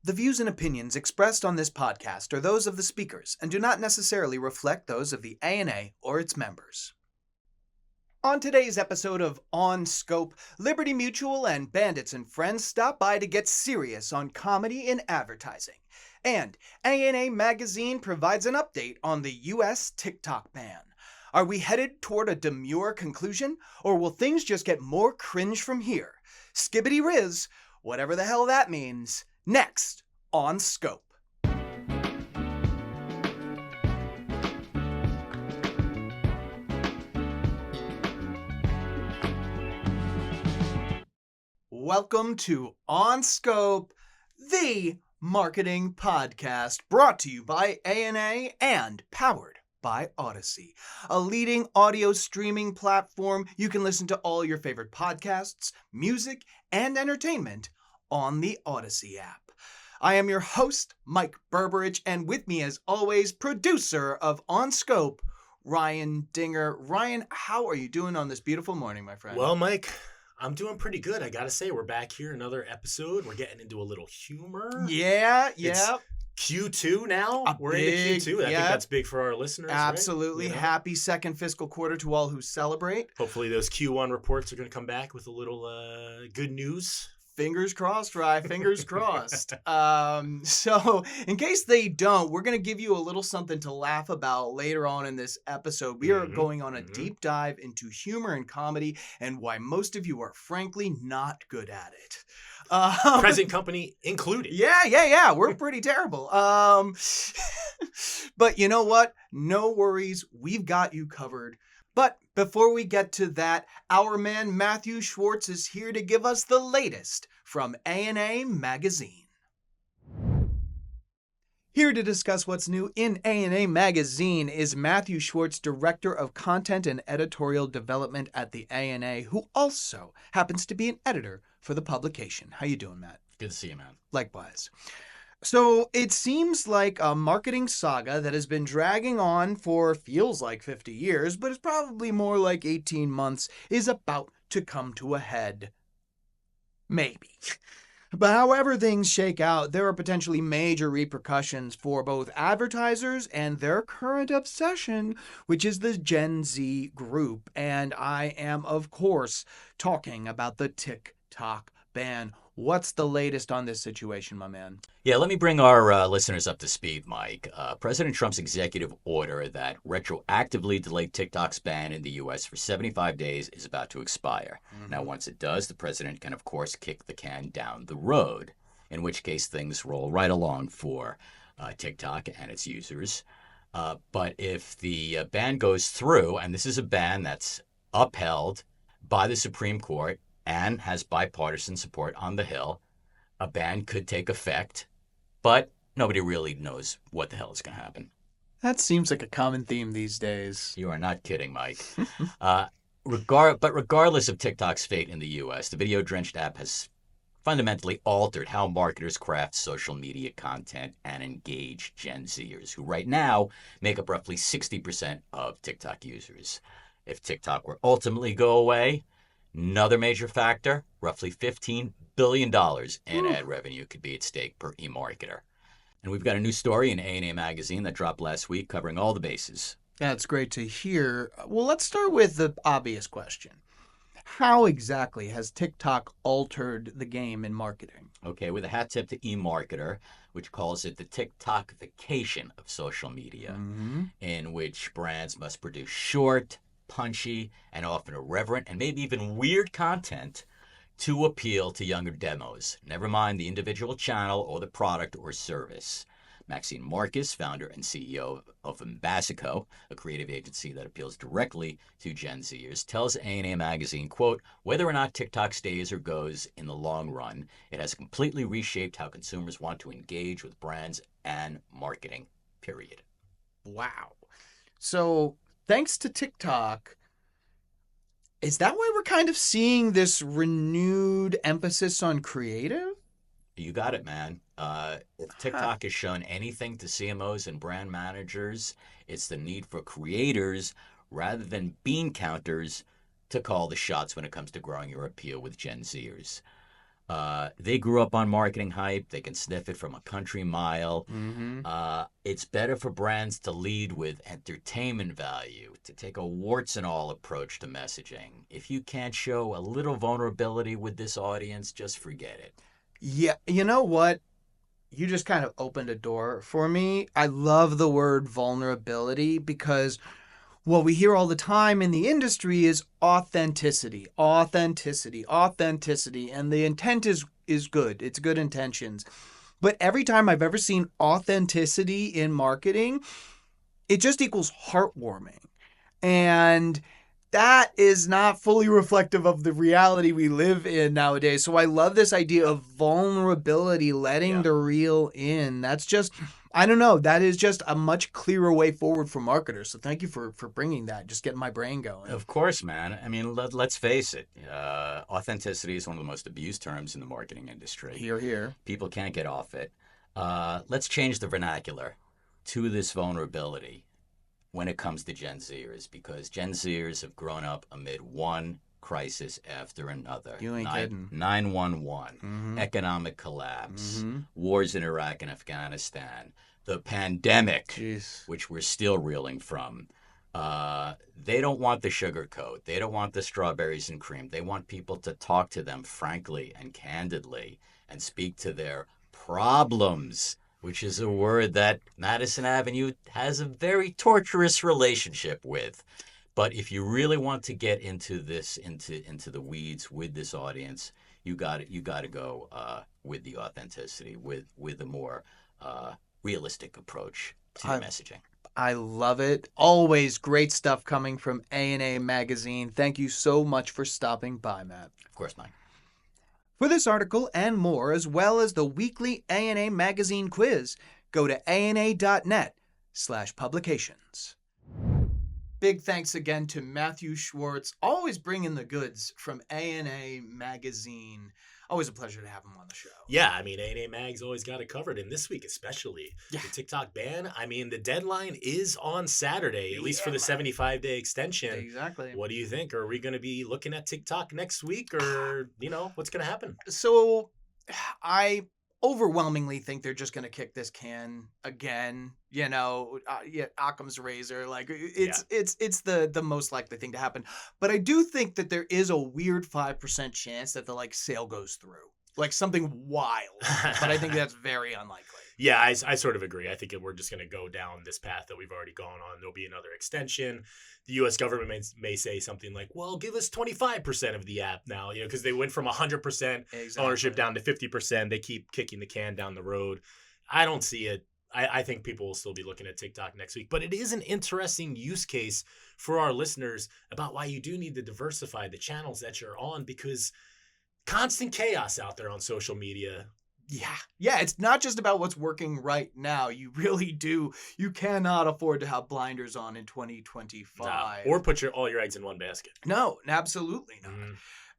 The views and opinions expressed on this podcast are those of the speakers and do not necessarily reflect those of the ANA or its members. On today's episode of On Scope, Liberty Mutual and Bandits and Friends stop by to get serious on comedy in advertising. And ANA Magazine provides an update on the US TikTok ban. Are we headed toward a demure conclusion, or will things just get more cringe from here? Skibbity Riz, whatever the hell that means, next on Scope. Welcome to On Scope, the marketing podcast brought to you by ANA and powered by Odyssey, a leading audio streaming platform. You can listen to all your favorite podcasts, music, and entertainment on the Odyssey app. I am your host, Mike Berberich, and with me as always, producer of On Scope, Ryan Dinger. Ryan, how are you doing on this beautiful morning, my friend? Well, Mike, I'm doing pretty good. I gotta say, we're back here, another episode. We're getting into a little humor. Yeah. It's Q2 now. We're into Q2. I think that's big for our listeners. Absolutely. Right? Happy second fiscal quarter to all who celebrate. Hopefully those Q1 reports are going to come back with a little good news. Fingers crossed, Rye. Fingers crossed. So in case they don't, we're going to give you a little something to laugh about later on in this episode. We are going on a deep dive into humor and comedy and why most of you are frankly not good at it. Present company included. Yeah. We're pretty terrible. But you know what? No worries. We've got you covered. But before we get to that, our man Matthew Schwartz is here to give us the latest from ANA Magazine. Here to discuss what's new in ANA Magazine is Matthew Schwartz, Director of Content and Editorial Development at the ANA, who also happens to be an editor for the publication. How you doing, Matt? Good to see you, man. Likewise. So it seems like a marketing saga that has been dragging on for feels like 50 years, but it's probably more like 18 months, is about to come to a head. Maybe. But however things shake out, there are potentially major repercussions for both advertisers and their current obsession, which is the Gen Z group. And I am, of course, talking about the TikTok ban. What's the latest on this situation, my man? Yeah, let me bring our listeners up to speed, Mike. President Trump's executive order that retroactively delayed TikTok's ban in the U.S. for 75 days is about to expire. Now, once it does, the president can, of course, kick the can down the road, in which case things roll right along for TikTok and its users. But if the ban goes through, and this is a ban that's upheld by the Supreme Court, and has bipartisan support on the Hill, a ban could take effect, but nobody really knows what the hell is going to happen. That seems like a common theme these days. You are not kidding, Mike. Regardless of TikTok's fate in the U.S., the video-drenched app has fundamentally altered how marketers craft social media content and engage Gen Zers, who right now make up roughly 60% of TikTok users. If TikTok were ultimately go away, another major factor, roughly $15 billion in ad revenue could be at stake per eMarketer. And we've got a new story in ANA Magazine that dropped last week covering all the bases. That's great to hear. Well, let's start with the obvious question. How exactly has TikTok altered the game in marketing? Okay, with a hat tip to eMarketer, which calls it the TikTokification of social media, in which brands must produce short, punchy, and often irreverent and maybe even weird content to appeal to younger demos, never mind the individual channel or the product or service. Maxine Marcus, founder and CEO of Ambasico, a creative agency that appeals directly to Gen Zers, tells ANA Magazine, quote, whether or not TikTok stays or goes in the long run, it has completely reshaped how consumers want to engage with brands and marketing, period. Wow. So thanks to TikTok, is that why we're kind of seeing this renewed emphasis on creative? You got it, man. If TikTok has shown anything to CMOs and brand managers, it's the need for creators rather than bean counters to call the shots when it comes to growing your appeal with Gen Zers. They grew up on marketing hype. They can sniff it from a country mile. It's better for brands to lead with entertainment value, to take a warts and all approach to messaging. If you can't show a little vulnerability with this audience, just forget it. Yeah, you know what? You just kind of opened a door for me. I love the word vulnerability because what we hear all the time in the industry is authenticity, authenticity, authenticity. And the intent is good. It's good intentions. But every time I've ever seen authenticity in marketing, it just equals heartwarming. And that is not fully reflective of the reality we live in nowadays. So I love this idea of vulnerability, letting the real in. That's just, I don't know, that is just a much clearer way forward for marketers. So thank you for bringing that, just getting my brain going. Of course, man. I mean, let's face it. Authenticity is one of the most abused terms in the marketing industry. Hear, hear. People can't get off it. Let's change the vernacular to this vulnerability when it comes to Gen Zers, because Gen Zers have grown up amid one crisis after another. You ain't kidding. 9/11, economic collapse, wars in Iraq and Afghanistan, the pandemic, which we're still reeling from. They don't want the sugarcoat. They don't want the strawberries and cream. They want people to talk to them frankly and candidly and speak to their problems, which is a word that Madison Avenue has a very torturous relationship with. But if you really want to get into this, into the weeds with this audience, you got to go with the authenticity, with a more realistic approach to the messaging. I love it. Always great stuff coming from A&A Magazine. Thank you so much for stopping by, Matt. Of course, Mike. For this article and more, as well as the weekly A&A Magazine quiz, go to ana.net/publications. Big thanks again to Matthew Schwartz, always bringing the goods from A&A Magazine. Always a pleasure to have him on the show. Yeah, I mean, A&A Mag's always got it covered, and this week especially. The TikTok ban, I mean, the deadline is on Saturday, at least for the 75-day extension. Exactly. What do you think? Are we going to be looking at TikTok next week, or, what's going to happen? So, I overwhelmingly think they're just going to kick this can again. Occam's razor. Like it's the most likely thing to happen. But I do think that there is a weird 5% chance that the sale goes through, like something wild. But I think that's very unlikely. Yeah, I sort of agree. I think we're just going to go down this path that we've already gone on. There'll be another extension. The U.S. government may say something like, well, give us 25% of the app now, because they went from 100% ownership down to 50%. They keep kicking the can down the road. I don't see it. I think people will still be looking at TikTok next week. But it is an interesting use case for our listeners about why you do need to diversify the channels that you're on, because constant chaos out there on social media. Yeah, it's not just about what's working right now. You really do. You cannot afford to have blinders on in 2025. No. Or put all your eggs in one basket. No, absolutely not.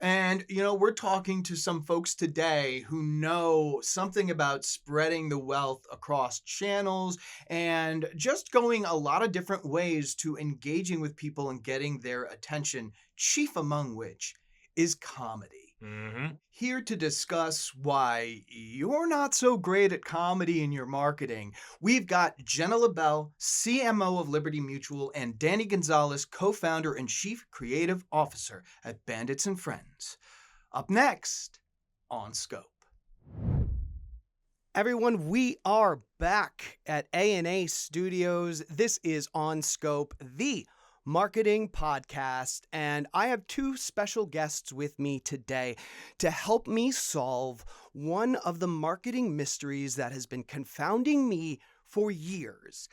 And, we're talking to some folks today who know something about spreading the wealth across channels and just going a lot of different ways to engaging with people and getting their attention, chief among which is comedy. Here to discuss why you're not so great at comedy in your marketing, we've got Jenna Lebel, CMO of Liberty Mutual, and Danny Gonzalez, co-founder and chief creative officer at Bandits and Friends. Up next, On Scope. Everyone, we are back at A&A Studios. This is On Scope, the marketing podcast, and I have two special guests with me today to help me solve one of the marketing mysteries that has been confounding me for years.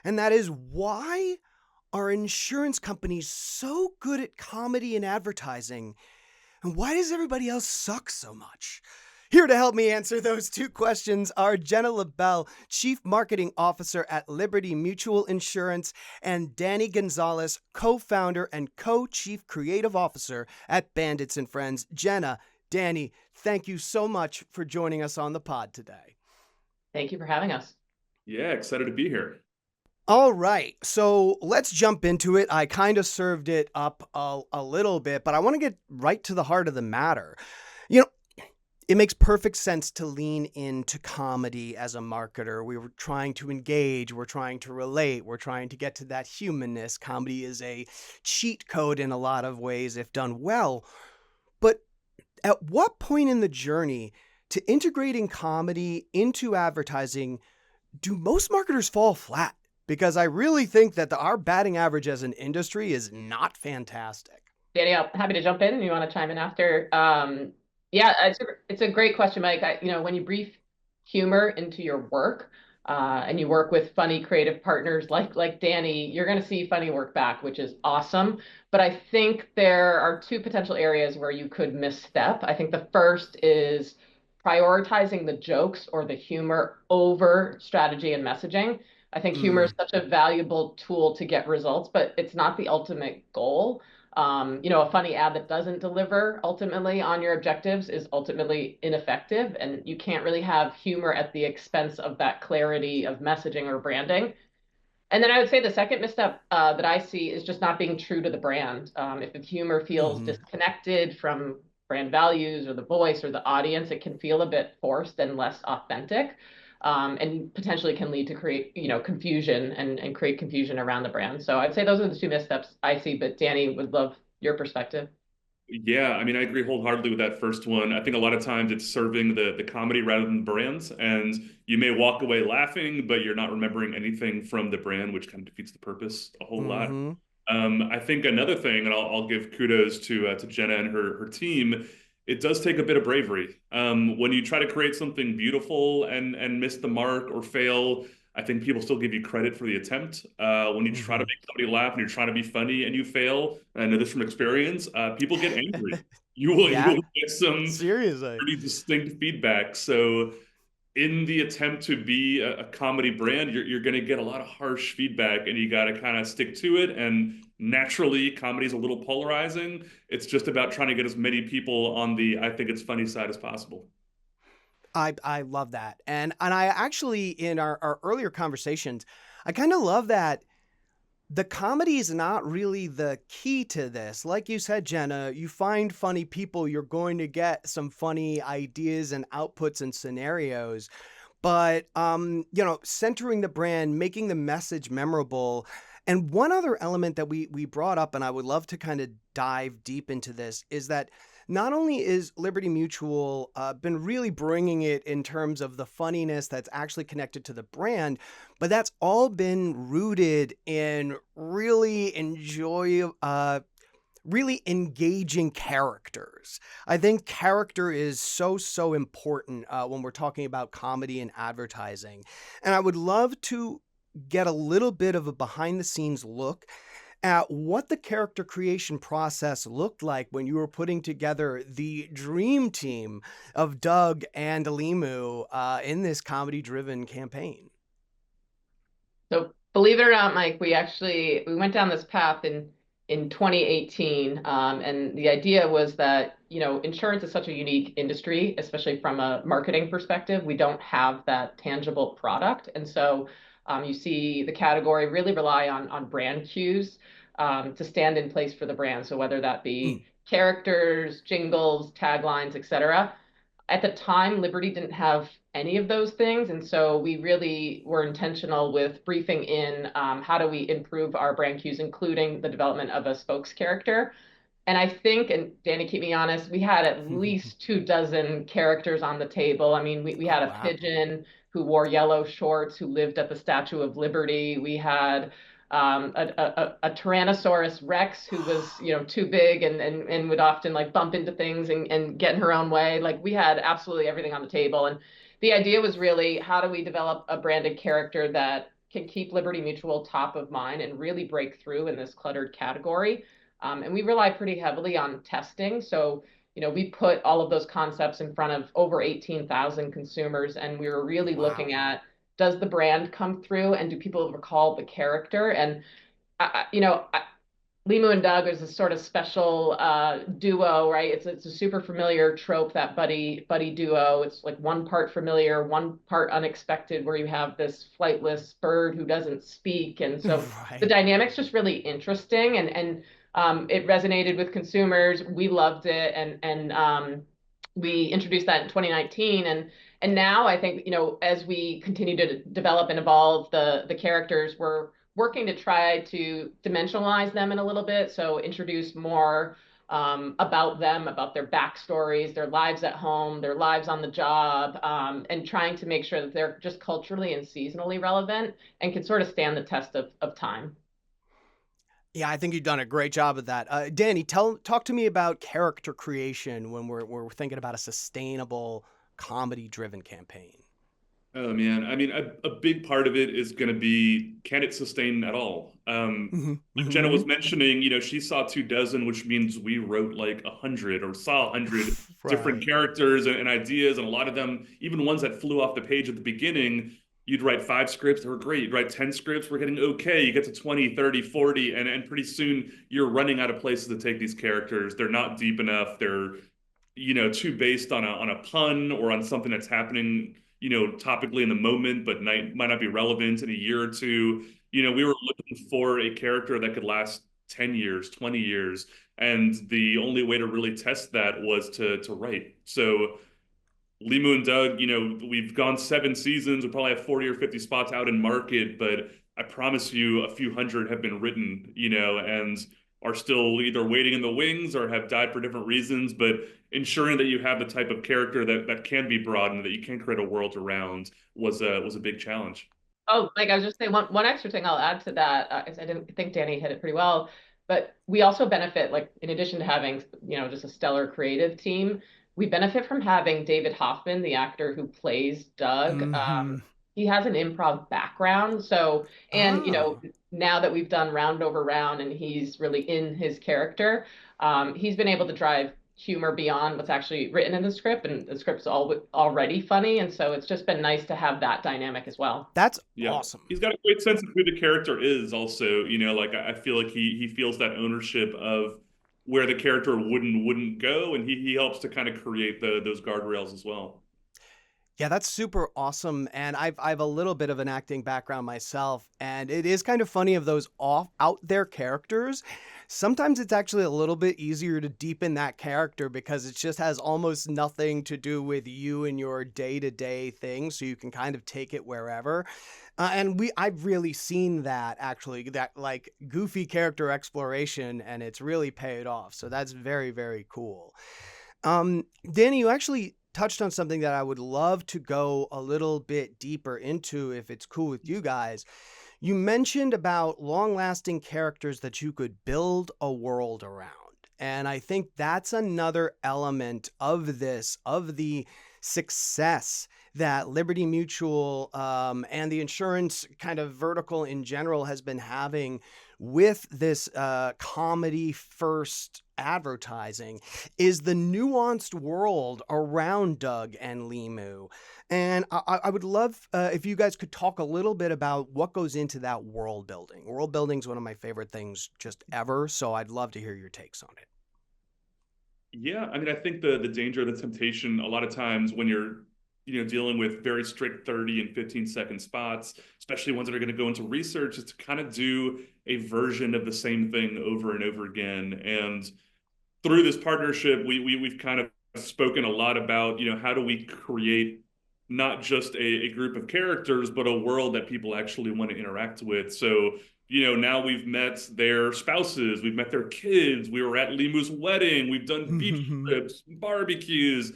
And that is, why are insurance companies so good at comedy and advertising, and why does everybody else suck so much? Here to help me answer those two questions are Jenna Lebel, Chief Marketing Officer at Liberty Mutual Insurance, and Danny Gonzalez, co-founder and co-chief creative officer at Bandits and Friends. Jenna, Danny, thank you so much for joining us on the pod today. Thank you for having us. Yeah, excited to be here. All right, so let's jump into it. I kind of served it up a little bit, but I want to get right to the heart of the matter. it makes perfect sense to lean into comedy as a marketer. We were trying to engage, we're trying to relate, we're trying to get to that humanness. Comedy is a cheat code in a lot of ways if done well. But at what point in the journey to integrating comedy into advertising do most marketers fall flat? Because I really think that our batting average as an industry is not fantastic. Danny, I'm happy to jump in and you want to chime in after. Yeah, it's a great question, Mike. When you brief humor into your work, and you work with funny creative partners like Danny, you're going to see funny work back, which is awesome. But I think there are two potential areas where you could misstep. I think the first is prioritizing the jokes or the humor over strategy and messaging. I think humor is such a valuable tool to get results, but it's not the ultimate goal. A funny ad that doesn't deliver ultimately on your objectives is ultimately ineffective, and you can't really have humor at the expense of that clarity of messaging or branding. And then I would say the second misstep that I see is just not being true to the brand. If the humor feels disconnected from brand values or the voice or the audience, it can feel a bit forced and less authentic, and potentially can lead to create, confusion and create confusion around the brand. So I'd say those are the two missteps I see, but Danny, would love your perspective. Yeah, I mean, I agree wholeheartedly with that first one. I think a lot of times it's serving the comedy rather than the brands, and you may walk away laughing, but you're not remembering anything from the brand, which kind of defeats the purpose a whole lot. I think another thing, and I'll give kudos to Jenna and her team. It does take a bit of bravery. When you try to create something beautiful and miss the mark or fail, I think people still give you credit for the attempt. When you try to make somebody laugh and you're trying to be funny and you fail, and I know this from experience, people get angry. You will get some Seriously. pretty distinct feedback. So in the attempt to be a comedy brand, you're going to get a lot of harsh feedback, and you got to kind of stick to it. And naturally, comedy is a little polarizing. It's just about trying to get as many people on the I think it's funny side as possible. I love that. And I actually, in our earlier conversations, I kind of love that the comedy is not really the key to this. Like you said, Jenna, you find funny people, you're going to get some funny ideas and outputs and scenarios. But, centering the brand, making the message memorable. And one other element that we brought up, and I would love to kind of dive deep into this, is that not only is Liberty Mutual been really bringing it in terms of the funniness that's actually connected to the brand, but that's all been rooted in really engaging characters. I think character is so important when we're talking about comedy and advertising. And I would love to get a little bit of a behind the scenes look at what the character creation process looked like when you were putting together the dream team of Doug and Limu in this comedy-driven campaign. So believe it or not, Mike, we went down this path in 2018, and the idea was that insurance is such a unique industry, especially from a marketing perspective. We don't have that tangible product, and so you see the category really rely on brand cues to stand in place for the brand. So whether that be characters, jingles, taglines, etc. At the time, Liberty didn't have any of those things. And so we really were intentional with briefing in how do we improve our brand cues, including the development of a spokes character. And I think, and Danny, keep me honest, we had at least 24 characters on the table. I mean, we had a pigeon who wore yellow shorts, who lived at the Statue of Liberty. We had a Tyrannosaurus Rex who was, too big and would often like bump into things and get in her own way. Like we had absolutely everything on the table. And the idea was really, how do we develop a branded character that can keep Liberty Mutual top of mind and really break through in this cluttered category? And we rely pretty heavily on testing. So, we put all of those concepts in front of over 18,000 consumers, and we were really looking at, does the brand come through and do people recall the character? And, Limu and Doug is a sort of special duo, right? It's a super familiar trope, that buddy duo. It's like one part familiar, one part unexpected, where you have this flightless bird who doesn't speak. And so the dynamic's just really interesting, and it resonated with consumers. We loved it. And we introduced that in 2019, and now I think, as we continue to develop and evolve the characters, we're working to try to dimensionalize them in a little bit, so introduce more about them, about their backstories, their lives at home, their lives on the job, and trying to make sure that they're just culturally and seasonally relevant and can sort of stand the test of time. Yeah, I think you've done a great job of that. Danny, talk to me about character creation when we're thinking about a sustainable comedy-driven campaign. Oh man, I mean, a big part of it is going to be, can it sustain at all? Like Jenna was mentioning, she saw 24, which means we wrote like 100 or saw 100 different Right. characters and ideas, and a lot of them, even ones that flew off the page at the beginning. You'd write 5 scripts, they were great. You'd write 10 scripts, we're getting okay. You get to 20, 30, 40, and pretty soon you're running out of places to take these characters. They're not deep enough. They're too based on a pun or on something that's happening, topically in the moment, but might not be relevant in a year or two. We were looking for a character that could last 10 years, 20 years. And the only way to really test that was to write. So Limu and Doug, we've gone 7 seasons. We probably have 40 or 50 spots out in market, but I promise you a few hundred have been written, and are still either waiting in the wings or have died for different reasons. But ensuring that you have the type of character that can be broadened, that you can create a world around was a big challenge. Oh, like I was just saying, one extra thing I'll add to that is I didn't think Danny hit it pretty well, but we also benefit, like in addition to having, just a stellar creative team, we benefit from having David Hoffman, the actor who plays Doug. Mm-hmm. He has an improv background, so, and Oh. now that we've done round over round and he's really in his character, he's been able to drive humor beyond what's actually written in the script, and the script's already funny, and so it's just been nice to have that dynamic as well. That's Yeah. awesome. He's got a great sense of who the character is also, like I feel like he feels that ownership of where the character wouldn't go, and he helps to kind of create those guardrails as well. Yeah, that's super awesome. And I've a little bit of an acting background myself, and it is kind of funny of those off out there characters. Sometimes it's actually a little bit easier to deepen that character because it just has almost nothing to do with you and your day-to-day thing, so you can kind of take it wherever. And I've really seen that actually, that like goofy character exploration, and it's really paid off. So that's very, very cool. Danny, you actually touched on something that I would love to go a little bit deeper into if it's cool with you guys. You mentioned about long-lasting characters that you could build a world around. And I think that's another element of this, of the success that Liberty Mutual and the insurance kind of vertical in general has been having with this comedy first advertising is the nuanced world around Doug and Limu. And I would love if you guys could talk a little bit about what goes into that world building. World building is one of my favorite things just ever, so I'd love to hear your takes on it. Yeah, I mean, I think the danger, the temptation, a lot of times when you're dealing with very strict 30 and 15-second spots, especially ones that are going to go into research, is to kind of do a version of the same thing over and over again. And through this partnership, we've kind of spoken a lot about, how do we create not just a group of characters, but a world that people actually want to interact with. So, now we've met their spouses, we've met their kids, we were at Limu's wedding, we've done beach trips, barbecues,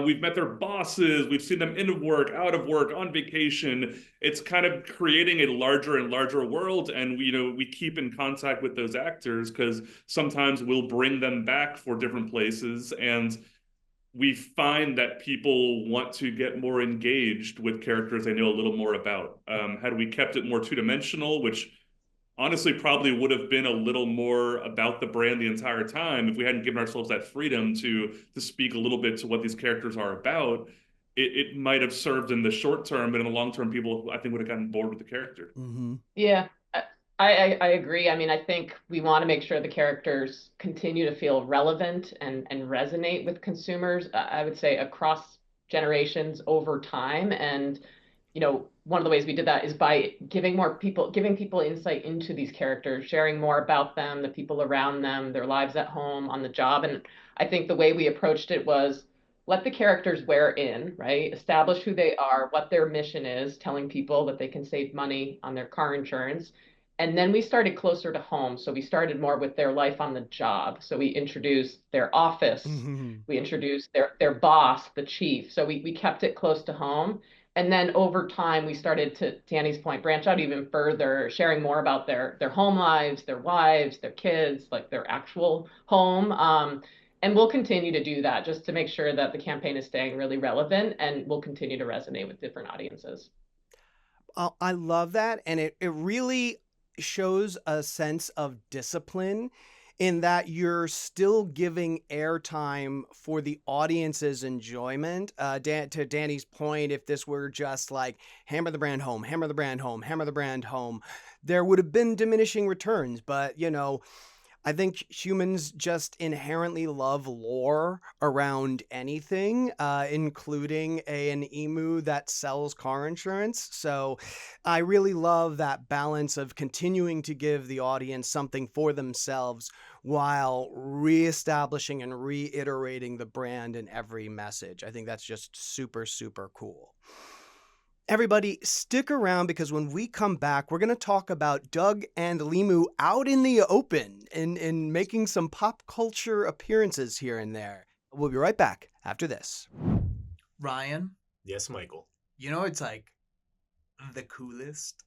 we've met their bosses, we've seen them in work, out of work, on vacation. It's kind of creating a larger and larger world, and we keep in contact with those actors because sometimes we'll bring them back for different places, and we find that people want to get more engaged with characters they know a little more about. Had we kept it more two-dimensional, which honestly probably would have been a little more about the brand the entire time, if we hadn't given ourselves that freedom to speak a little bit to what these characters are about, it might have served in the short term, but in the long term, people, I think, would have gotten bored with the character. Mm-hmm. Yeah, I agree. I mean, I think we want to make sure the characters continue to feel relevant and resonate with consumers, I would say across generations over time. And, one of the ways we did that is by giving people insight into these characters, sharing more about them, the people around them, their lives at home, on the job. And I think the way we approached it was let the characters wear in, right? Establish who they are, what their mission is, telling people that they can save money on their car insurance. And then we started closer to home. So we started more with their life on the job. So we introduced their office, we introduced their boss, the chief. So we kept it close to home. And then over time, we started, to Danny's point, branch out even further, sharing more about their home lives, their wives, their kids, like their actual home. And we'll continue to do that just to make sure that the campaign is staying really relevant and will continue to resonate with different audiences. I love that. And it really shows a sense of discipline in that you're still giving airtime for the audience's enjoyment. To Danny's point, if this were just like hammer the brand home, hammer the brand home, hammer the brand home, there would have been diminishing returns. But, you know, I think humans just inherently love lore around anything, including an emu that sells car insurance. So I really love that balance of continuing to give the audience something for themselves while reestablishing and reiterating the brand in every message. I think that's just super, super cool. Everybody, stick around because when we come back, we're going to talk about Doug and Limu out in the open and making some pop culture appearances here and there. We'll be right back after this. Ryan, Yes, Michael. you know it's like the coolest?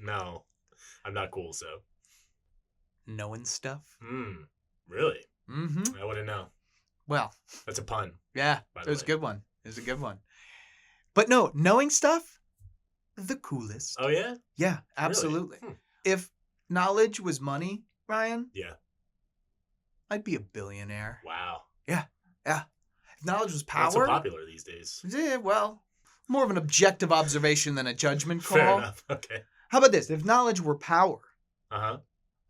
No, I'm not cool, so. Knowing stuff? Really? Mm-hmm. I wouldn't know. Well, That's a pun. yeah, By it the was a way. good one. It was a good one. But no, knowing stuff, the coolest. Oh, yeah? Yeah, absolutely. Hmm. If knowledge was money, Ryan, Yeah. I'd be a billionaire. Wow. Yeah. If knowledge was Not so power, popular these days. yeah, well, more of an objective observation than a judgment call. Fair enough. Okay. How about this? If knowledge were power, Uh-huh.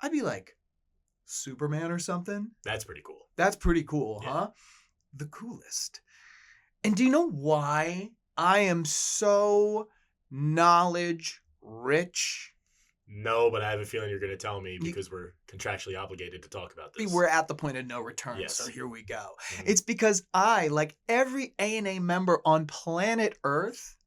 I'd be like Superman or something. That's pretty cool. That's pretty cool, Yeah. huh? The coolest. And do you know why I am so knowledge rich? No, but I have a feeling you're going to tell me because we're contractually obligated to talk about this. We're at the point of no return, Yes. so here we go. Mhm. It's because I, like every ANA member on planet Earth,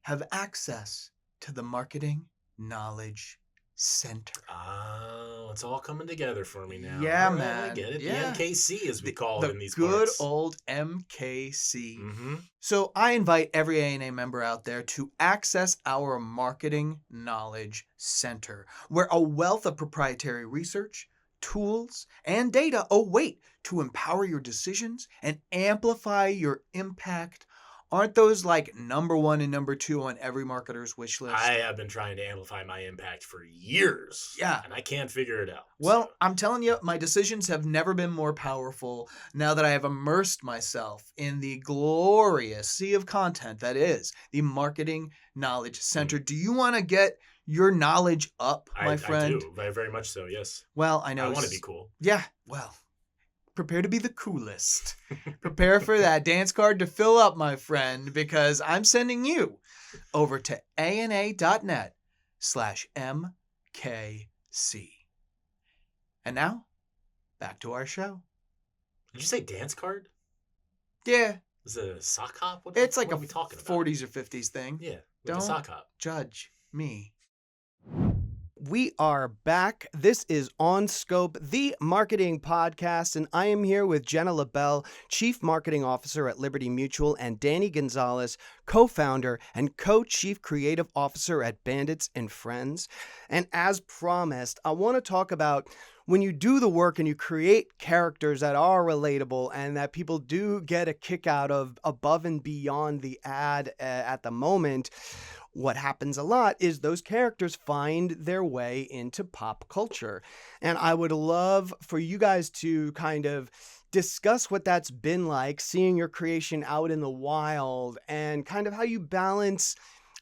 have access to the Marketing Knowledge Center. Oh, it's all coming together for me now. Yeah, All right, man. I get it. Yeah. The MKC, as we call the it in these good parts. old MKC. Mm-hmm. So I invite every ANA member out there to access our Marketing Knowledge Center, where a wealth of proprietary research, tools, and data await to empower your decisions and amplify your impact. Aren't those like number 1 and number 2 on every marketer's wish list? I have been trying to amplify my impact for years. Yeah. And I can't figure it out. Well, so. I'm telling you, my decisions have never been more powerful now that I have immersed myself in the glorious sea of content that is the Marketing Knowledge Center. Do you want to get your knowledge up, my friend? I do, very much so, yes. Well, I know. I want to be cool. Yeah, well, prepare to be the coolest. Prepare for that dance card to fill up, my friend, because I'm sending you over to ana.net/MKC. And now, back to our show. Did you say dance card? Yeah, Is it a sock hop? What, it's like what a are we talking about? 40s or 50s thing. Yeah, like Don't a sock hop. judge me. We are back. This is On Scope, the marketing podcast, and I am here with Jenna Lebel, Chief Marketing Officer at Liberty Mutual, and Danny Gonzalez, co-founder and co-chief creative officer at Bandits and Friends. And as promised, I want to talk about when you do the work and you create characters that are relatable and that people do get a kick out of above and beyond the ad at the moment. What happens a lot is those characters find their way into pop culture. And I would love for you guys to kind of discuss what that's been like, seeing your creation out in the wild, and kind of how you balance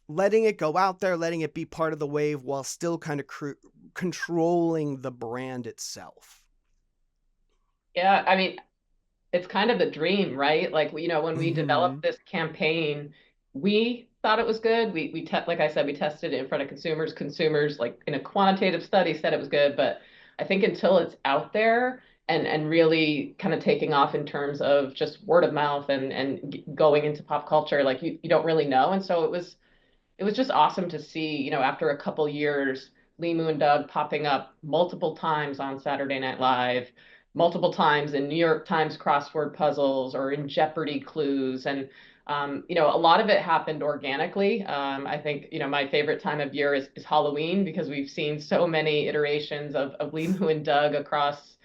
letting it go out there, letting it be part of the wave while still kind of controlling the brand itself. Yeah, I mean, it's kind of the dream, right? Like, when we developed this campaign, we thought it was good. Like I said, we tested it in front of consumers. Consumers, like in a quantitative study, said it was good. But I think until it's out there, and really kind of taking off in terms of just word of mouth and going into pop culture, like you don't really know. And so it was just awesome to see, after a couple years, Lee Moon Doug popping up multiple times on Saturday Night Live, multiple times in New York Times crossword puzzles or in Jeopardy clues. And, a lot of it happened organically. I think, my favorite time of year is Halloween, because we've seen so many iterations of Lee Moon Doug across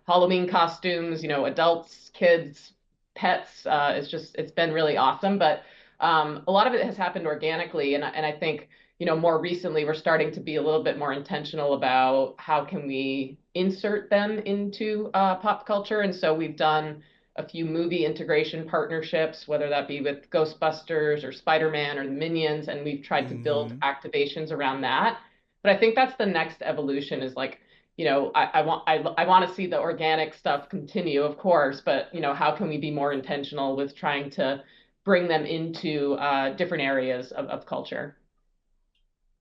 Halloween costumes, adults, kids, pets. It's been really awesome. But a lot of it has happened organically. And I think, more recently, we're starting to be a little bit more intentional about how can we insert them into pop culture. And so we've done a few movie integration partnerships, whether that be with Ghostbusters or Spider-Man or the Minions, and we've tried to build activations around that. But I think that's the next evolution, is like, I want to see the organic stuff continue, of course, but how can we be more intentional with trying to bring them into different areas of culture?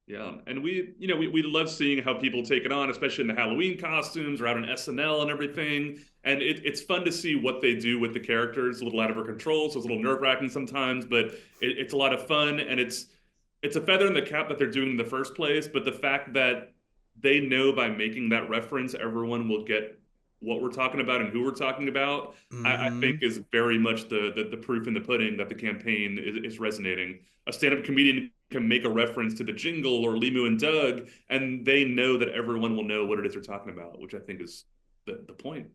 Yeah, and we love seeing how people take it on, especially in the Halloween costumes or out on SNL and everything. And it's fun to see what they do with the characters. A little out of our control, so it's a little nerve-wracking sometimes, but it's a lot of fun, and it's a feather in the cap that they're doing in the first place. But the fact that they know by making that reference, everyone will get what we're talking about and who we're talking about, I think is very much the proof in the pudding that the campaign is resonating. A stand-up comedian can make a reference to the jingle or Limu and Doug, and they know that everyone will know what it is they're talking about, which I think is the point,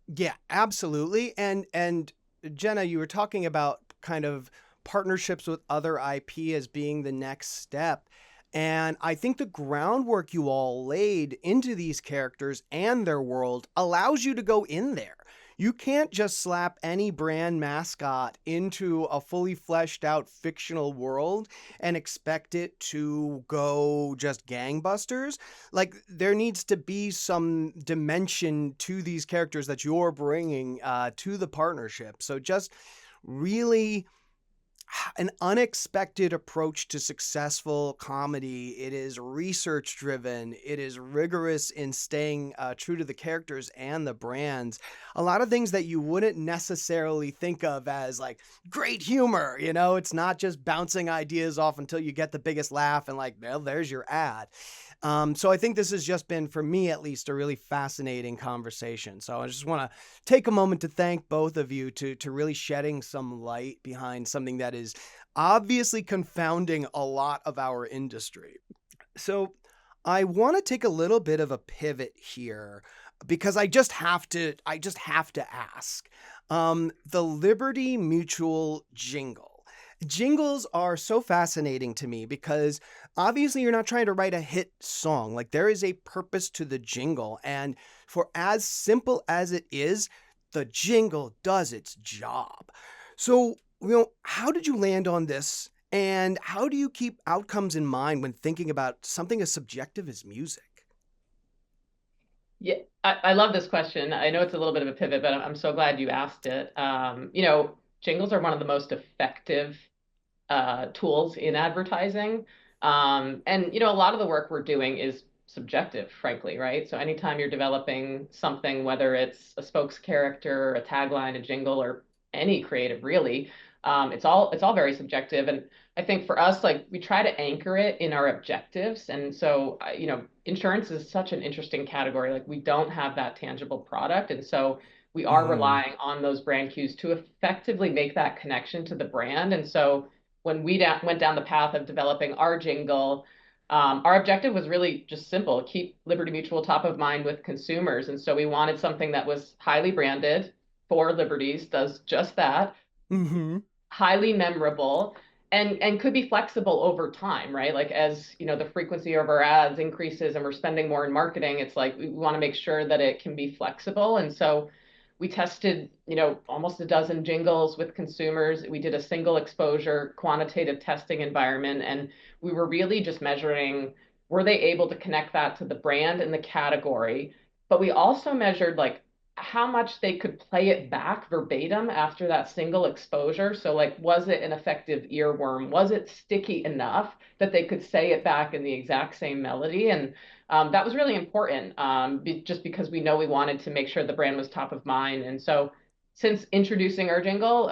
Yeah, absolutely. And Jenna, you were talking about kind of partnerships with other IP as being the next step. And I think the groundwork you all laid into these characters and their world allows you to go in there. You can't just slap any brand mascot into a fully fleshed out fictional world and expect it to go just gangbusters. Like, there needs to be some dimension to these characters that you're bringing to the partnership. So just really an unexpected approach to successful comedy. It is research driven. It is rigorous in staying true to the characters and the brands. A lot of things that you wouldn't necessarily think of as like great humor. It's not just bouncing ideas off until you get the biggest laugh and like, well, there's your ad. So I think this has just been, for me at least, a really fascinating conversation. So I just want to take a moment to thank both of you to really shedding some light behind something that is obviously confounding a lot of our industry. So I want to take a little bit of a pivot here, because I just have to ask. The Liberty Mutual jingle. Jingles are so fascinating to me because obviously you're not trying to write a hit song. Like, there is a purpose to the jingle. And for as simple as it is, the jingle does its job. So, how did you land on this? And how do you keep outcomes in mind when thinking about something as subjective as music? Yeah, I love this question. I know it's a little bit of a pivot, but I'm so glad you asked it. Jingles are one of the most effective tools in advertising. And, a lot of the work we're doing is subjective, frankly, right? So anytime you're developing something, whether it's a spokes character, a tagline, a jingle, or any creative, really, it's all very subjective. And I think for us, like, we try to anchor it in our objectives. And so, insurance is such an interesting category. Like, we don't have that tangible product. And so we are relying on those brand cues to effectively make that connection to the brand. And so when we went down the path of developing our jingle, our objective was really just simple: keep Liberty Mutual top of mind with consumers. And so we wanted something that was highly branded for Liberties, does just that, highly memorable, and could be flexible over time, right? Like, as the frequency of our ads increases and we're spending more in marketing, it's like we want to make sure that it can be flexible. And so we tested, almost a dozen jingles with consumers. We did a single exposure quantitative testing environment, and we were really just measuring, were they able to connect that to the brand and the category? But we also measured, like, how much they could play it back verbatim after that single exposure. So like, was it an effective earworm? Was it sticky enough that they could say it back in the exact same melody? And that was really important, just because we know we wanted to make sure the brand was top of mind. And so since introducing our jingle,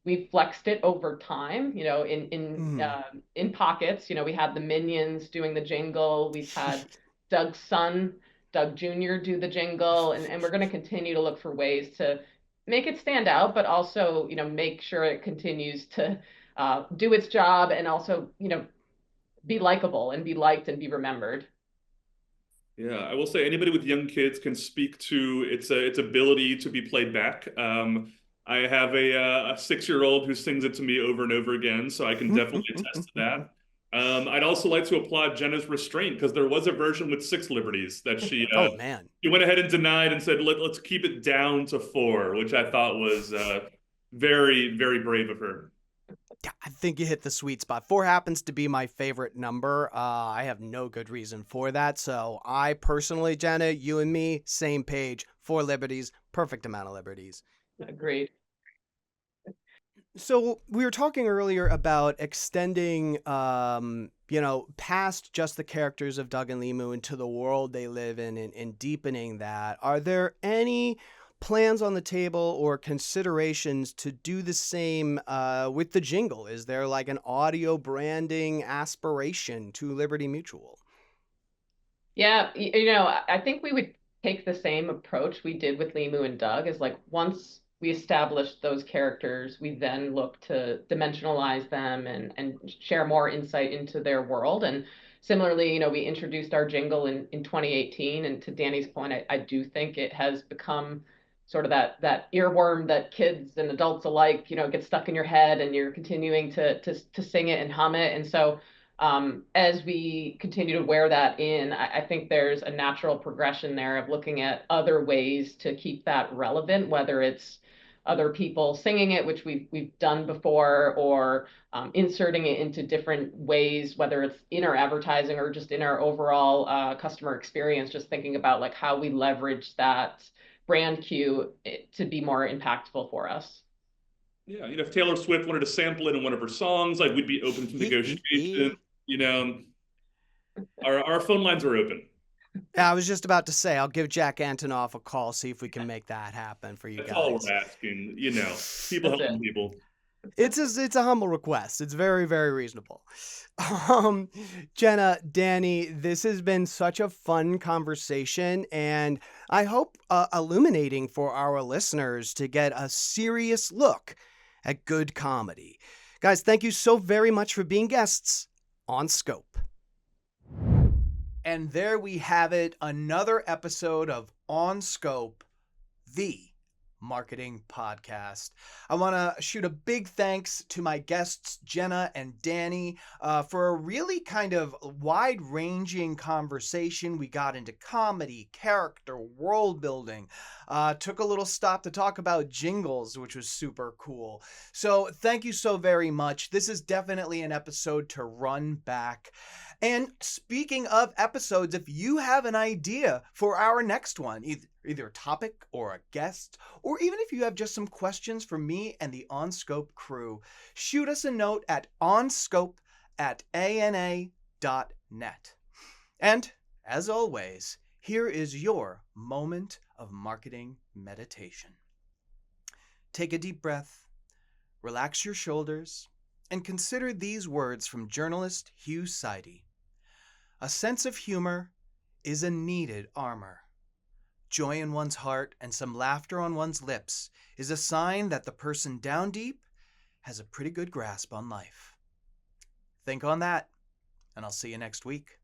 we flexed it over time, in pockets. We had the Minions doing the jingle. We've had Doug's son, Doug Jr. do the jingle, and we're going to continue to look for ways to make it stand out, but also, make sure it continues to do its job and also, be likable and be liked and be remembered. Yeah, I will say anybody with young kids can speak to its ability to be played back. I have a 6-year-old who sings it to me over and over again, so I can definitely attest to that. I'd also like to applaud Jenna's restraint, because there was a version with 6 liberties that she Oh man. she went ahead and denied and said, let's keep it down to 4, which I thought was very, very brave of her. Yeah, I think you hit the sweet spot. 4 happens to be my favorite number. I have no good reason for that. So I personally, Jenna, you and me, same page. 4 liberties, perfect amount of liberties. Agreed. So we were talking earlier about extending, past just the characters of Doug and Limu into the world they live in, and deepening that. Are there any plans on the table or considerations to do the same with the jingle? Is there like an audio branding aspiration to Liberty Mutual? Yeah, I think we would take the same approach we did with Limu and Doug, is like, once we established those characters, we then look to dimensionalize them and share more insight into their world. And similarly, we introduced our jingle in 2018. And to Danny's point, I do think it has become sort of that earworm that kids and adults alike, get stuck in your head, and you're continuing to sing it and hum it. And so as we continue to wear that in, I think there's a natural progression there of looking at other ways to keep that relevant, whether it's other people singing it, which we've done before, or inserting it into different ways, whether it's in our advertising or just in our overall customer experience, just thinking about like how we leverage that brand cue to be more impactful for us. Yeah, if Taylor Swift wanted to sample it in one of her songs, like, we'd be open to negotiation. Our phone lines are open. I was just about to say, I'll give Jack Antonoff a call, see if we can make that happen for you guys. That's all we're asking. People helping people. It's a humble request. It's very, very reasonable. Jenna, Danny, this has been such a fun conversation, and I hope illuminating for our listeners to get a serious look at good comedy. Guys, thank you so very much for being guests on Scope. And there we have it, another episode of On Scope, the marketing podcast. I want to shoot a big thanks to my guests, Jenna and Danny, for a really kind of wide-ranging conversation. We got into comedy, character, world building, took a little stop to talk about jingles, which was super cool. So thank you so very much. This is definitely an episode to run back. And speaking of episodes, if you have an idea for our next one, either a topic or a guest, or even if you have just some questions for me and the OnScope crew, shoot us a note at onscope@ana.net. And as always, here is your moment of marketing meditation. Take a deep breath, relax your shoulders, and consider these words from journalist Hugh Sidey. A sense of humor is a needed armor. Joy in one's heart and some laughter on one's lips is a sign that the person down deep has a pretty good grasp on life. Think on that, and I'll see you next week.